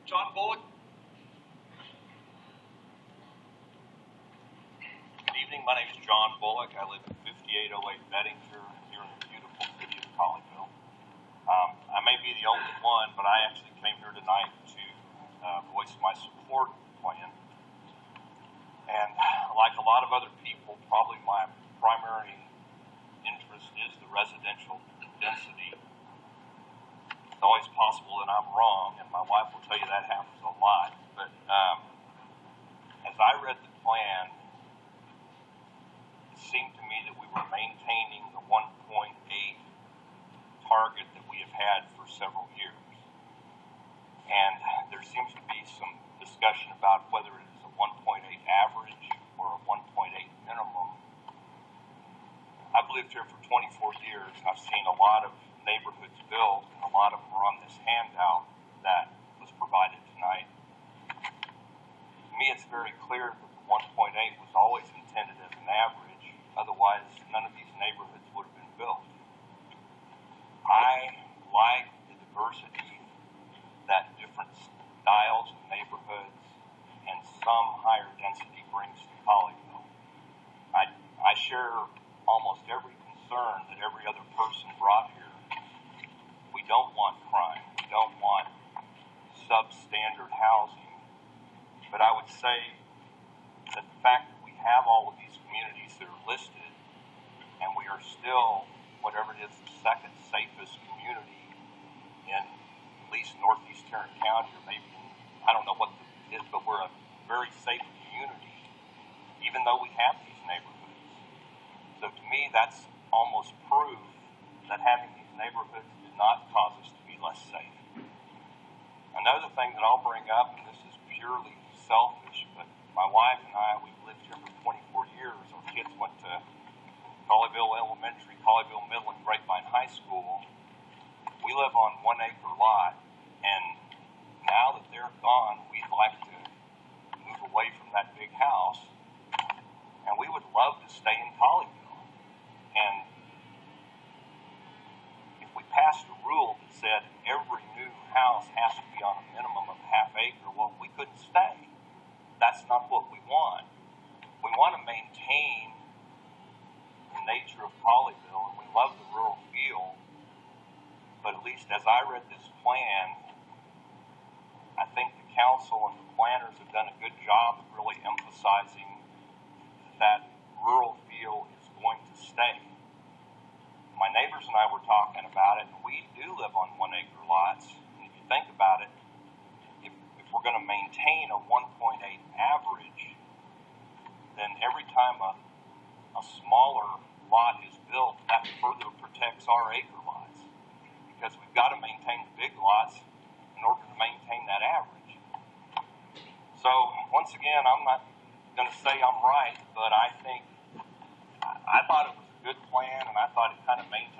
John Bullock. Good evening. My name is John Bullock. I live at 5808 Bettinger here in the beautiful city of Colleyville. I may be the only one, but I actually came here tonight to voice my support plan. And like a lot of other people, probably my primary interest is the residential density. It's always possible that I'm wrong, and my wife will tell you that happens a lot. But as I read the plan, it seemed to me that we were maintaining the 1.8 target that we have had for several years. And there seems to be some discussion about whether it is a 1.8 average or a 1.8 minimum. I've lived here for 24 years. I've seen a lot of neighborhoods built, and a lot of them are on this handout that was provided tonight. To me, it's very clear that the 1.8 was always intended as an average. Otherwise, none of these neighborhoods would have been built. I like the diversity that different styles of neighborhoods and some higher density brings to Colleyville. I share almost every concern that every other person brought here. We don't want crime. We don't want substandard housing. But I would say that the fact that we have all of these communities that are listed, and we are still, whatever it is, the second safest community in at least northeast Tarrant County, or maybe, I don't know what it is, but we're a very safe community, even though we have these neighborhoods. So to me, that's almost proof that having these neighborhoods did not cause us to be less safe. Another thing that I'll bring up, and this is purely selfish, but my wife and I, we've lived here for 24 years. Our kids went to Colleyville Elementary, Colleyville Middle, and Grapevine High School. We live on 1 acre lot, and now that they're gone, we'd like to move away from that big house, and we would love to stay in Colleyville. And if we passed a rule that said every new house has to be on a minimum of ½ acre, well, we couldn't stay. That's not what we want. We want to maintain the nature of Colleyville, and we love the rural feel. But at least as I read this plan, I think the council and the planners have done a good job of really emphasizing that rural feel is going to stay. My neighbors and I were talking about it, and we do live on 1 acre lots. And if you think about it, if we're going to maintain a 1.8 average, then every time a smaller lot is built, that further protects our acre lots, because we've got to maintain the big lots in order to maintain that average. So once again, I'm not going to say I'm right, but I think I thought it was a good plan, and I thought it kind of maintained